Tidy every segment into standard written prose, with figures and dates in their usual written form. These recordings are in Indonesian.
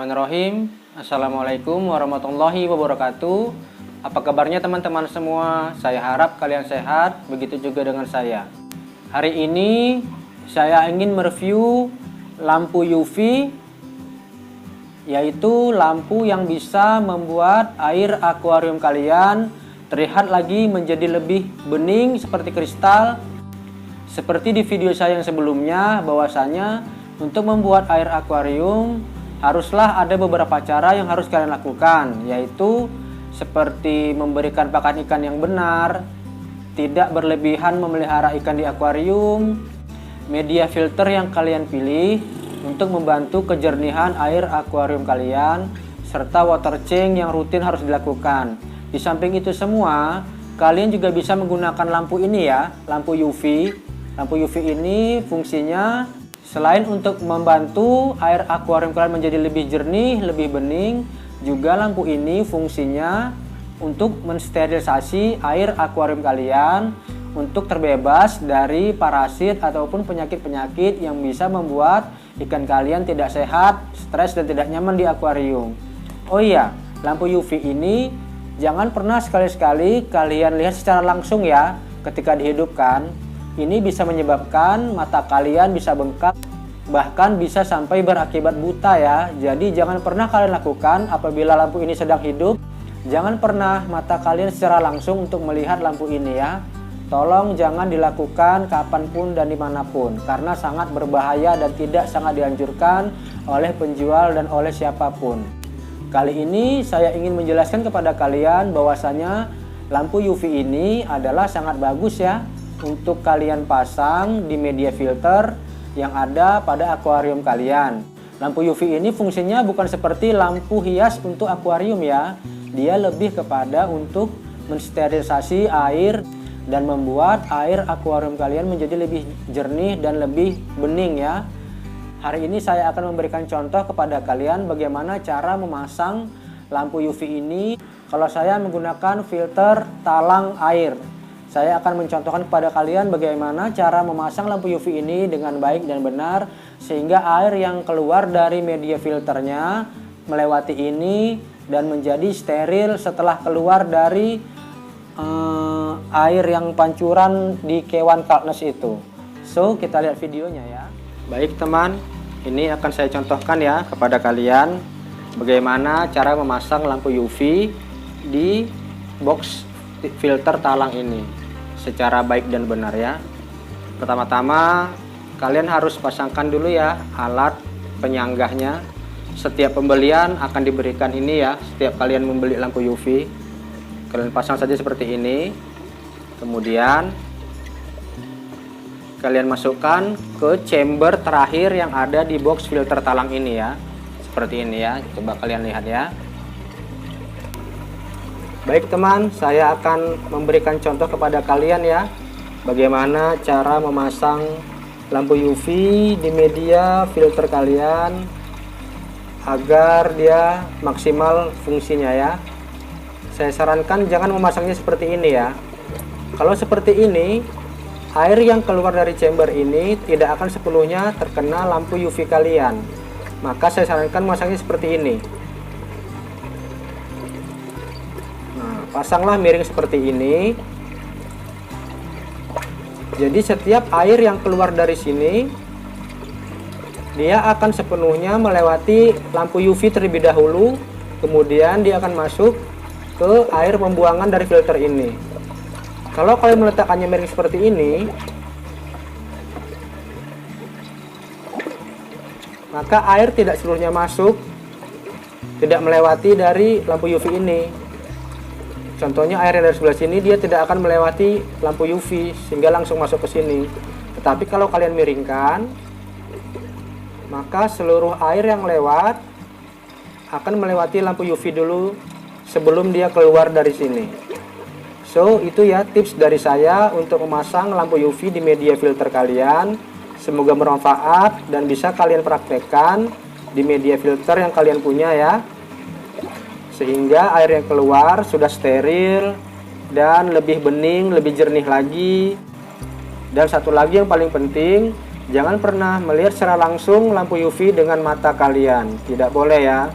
Bismillahirrahmanirrahim. Assalamualaikum warahmatullahi wabarakatuh. Apa kabarnya teman-teman semua? Saya harap kalian sehat, begitu juga dengan saya. Hari ini saya ingin mereview lampu UV, yaitu lampu yang bisa membuat air akuarium kalian terlihat lagi menjadi lebih bening seperti kristal. Seperti di video saya yang sebelumnya, bahwasanya untuk membuat air akuarium haruslah ada beberapa cara yang harus kalian lakukan, yaitu seperti memberikan pakan ikan yang benar, tidak berlebihan memelihara ikan di akuarium, media filter yang kalian pilih untuk membantu kejernihan air akuarium kalian, serta water change yang rutin harus dilakukan. Di samping itu semua, kalian juga bisa menggunakan lampu ini ya, lampu UV. Lampu UV ini fungsinya selain untuk membantu air akuarium kalian menjadi lebih jernih, lebih bening, juga lampu ini fungsinya untuk mensterilisasi air akuarium kalian untuk terbebas dari parasit ataupun penyakit-penyakit yang bisa membuat ikan kalian tidak sehat, stres, dan tidak nyaman di akuarium. Oh iya, lampu UV ini jangan pernah sekali-sekali kalian lihat secara langsung ya ketika dihidupkan. Ini bisa menyebabkan mata kalian bisa bengkak, bahkan bisa sampai berakibat buta ya. Jadi jangan pernah kalian lakukan apabila lampu ini sedang hidup. Jangan pernah mata kalian secara langsung untuk melihat lampu ini ya. Tolong jangan dilakukan kapanpun dan dimanapun, karena sangat berbahaya dan tidak sangat dianjurkan oleh penjual dan oleh siapapun. Kali ini saya ingin menjelaskan kepada kalian bahwasanya lampu UV ini adalah sangat bagus ya untuk kalian pasang di media filter yang ada pada akuarium kalian. Lampu UV ini fungsinya bukan seperti lampu hias untuk akuarium ya. Dia lebih kepada untuk mensterilisasi air dan membuat air akuarium kalian menjadi lebih jernih dan lebih bening ya. Hari ini saya akan memberikan contoh kepada kalian bagaimana cara memasang lampu UV ini. Kalau saya menggunakan filter talang air, saya akan mencontohkan kepada kalian bagaimana cara memasang lampu UV ini dengan baik dan benar, sehingga air yang keluar dari media filternya melewati ini dan menjadi steril setelah keluar dari air yang pancuran di kewan Kaltnesh itu. So, kita lihat videonya ya. Baik teman, ini akan saya contohkan ya kepada kalian bagaimana cara memasang lampu UV di box filter talang ini secara baik dan benar ya. Pertama-tama kalian harus pasangkan dulu ya alat penyanggahnya. Setiap pembelian akan diberikan ini ya. Setiap kalian membeli lampu UV, kalian pasang saja seperti ini. Kemudian kalian masukkan ke chamber terakhir yang ada di box filter talang ini ya. Seperti ini ya. Coba kalian lihat ya. Baik teman, saya akan memberikan contoh kepada kalian ya bagaimana cara memasang lampu UV di media filter kalian agar dia maksimal fungsinya ya. Saya sarankan jangan memasangnya seperti ini ya. Kalau seperti ini, air yang keluar dari chamber ini tidak akan sepenuhnya terkena lampu UV kalian. Maka saya sarankan memasangnya seperti ini. Pasanglah miring seperti ini. Jadi setiap air yang keluar dari sini, dia akan sepenuhnya melewati lampu UV terlebih dahulu. Kemudian dia akan masuk ke air pembuangan dari filter ini. Kalau kalian meletakkannya miring seperti ini, maka air tidak seluruhnya masuk, tidak melewati dari lampu UV ini. Contohnya air yang dari sebelah sini dia tidak akan melewati lampu UV sehingga langsung masuk ke sini. Tetapi kalau kalian miringkan, maka seluruh air yang lewat akan melewati lampu UV dulu sebelum dia keluar dari sini. So, itu ya tips dari saya untuk memasang lampu UV di media filter kalian. Semoga bermanfaat dan bisa kalian praktekkan di media filter yang kalian punya ya. Sehingga air yang keluar sudah steril dan lebih bening, lebih jernih lagi. Dan satu lagi yang paling penting, Jangan pernah melihat secara langsung lampu UV dengan mata kalian. Tidak boleh ya.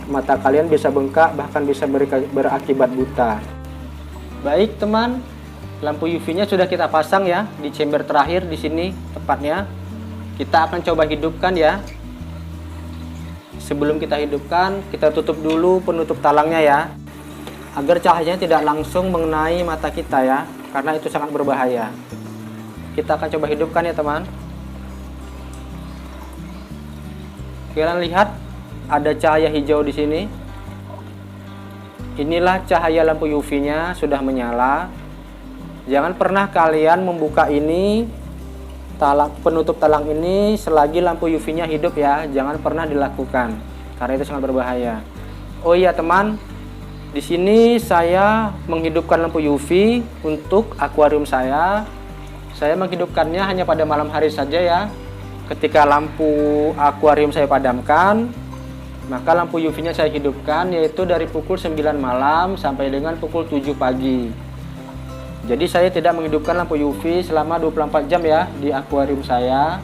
Mata kalian bisa bengkak, bahkan bisa berakibat buta. Baik teman, lampu UV-nya sudah kita pasang ya di chamber terakhir di sini tepatnya. Kita akan coba hidupkan ya. Sebelum kita hidupkan, kita tutup dulu penutup talangnya ya, agar cahayanya tidak langsung mengenai mata kita ya, karena itu sangat berbahaya. Kita akan coba hidupkan ya teman. Kalian lihat ada cahaya hijau di sini. Inilah cahaya lampu UV-nya sudah menyala. Jangan pernah kalian membuka ini, penutup talang ini selagi lampu UV-nya hidup ya. Jangan pernah dilakukan karena itu sangat berbahaya. Oh iya teman, di sini saya menghidupkan lampu UV untuk akuarium saya. Saya menghidupkannya hanya pada malam hari saja ya. Ketika lampu akuarium saya padamkan, maka lampu UV-nya saya hidupkan, yaitu dari pukul 9 malam sampai dengan pukul 7 pagi. Jadi saya tidak menghidupkan lampu UV selama 24 jam ya di akuarium saya,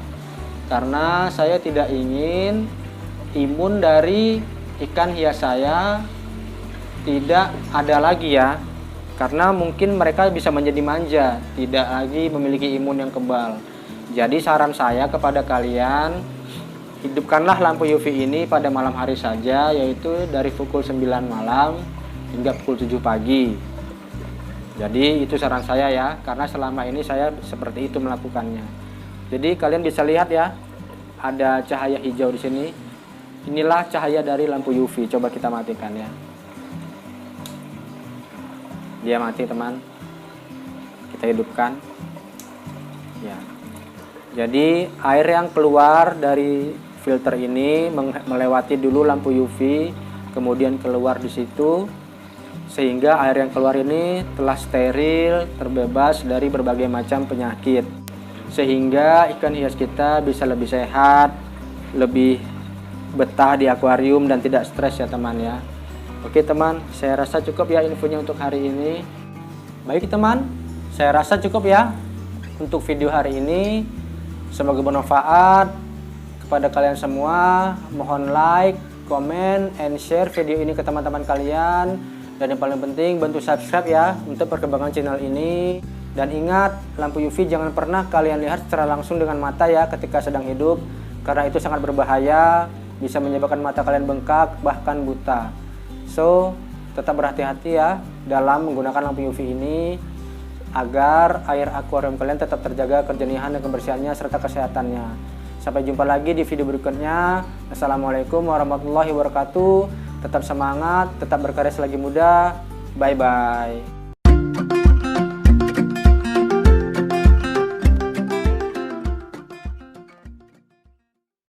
karena saya tidak ingin imun dari ikan hias saya tidak ada lagi ya, karena mungkin mereka bisa menjadi manja, tidak lagi memiliki imun yang kebal. Jadi saran saya kepada kalian, hidupkanlah lampu UV ini pada malam hari saja, yaitu dari pukul 9 malam hingga pukul 7 pagi. Jadi itu saran saya ya, karena selama ini saya seperti itu melakukannya. Jadi kalian bisa lihat ya, ada cahaya hijau di sini. Inilah cahaya dari lampu UV. Coba kita matikan ya. Dia mati teman. Kita hidupkan. Ya. Jadi air yang keluar dari filter ini melewati dulu lampu UV, kemudian keluar di situ, sehingga air yang keluar ini telah steril, terbebas dari berbagai macam penyakit, sehingga ikan hias kita bisa lebih sehat, lebih betah di akuarium dan tidak stres ya teman ya. Oke teman, saya rasa cukup ya infonya untuk hari ini. Baik teman, saya rasa cukup ya untuk video hari ini. Semoga bermanfaat kepada kalian semua. Mohon like, comment, and share video ini ke teman-teman kalian. Dan yang paling penting bantu subscribe ya untuk perkembangan channel ini. Dan ingat, lampu UV jangan pernah kalian lihat secara langsung dengan mata ya ketika sedang hidup, karena itu sangat berbahaya, bisa menyebabkan mata kalian bengkak bahkan buta. So, tetap berhati-hati ya dalam menggunakan lampu UV ini agar air akuarium kalian tetap terjaga kejernihan dan kebersihannya serta kesehatannya. Sampai jumpa lagi di video berikutnya. Assalamualaikum warahmatullahi wabarakatuh. Tetap semangat, tetap berkarya selagi muda. Bye-bye.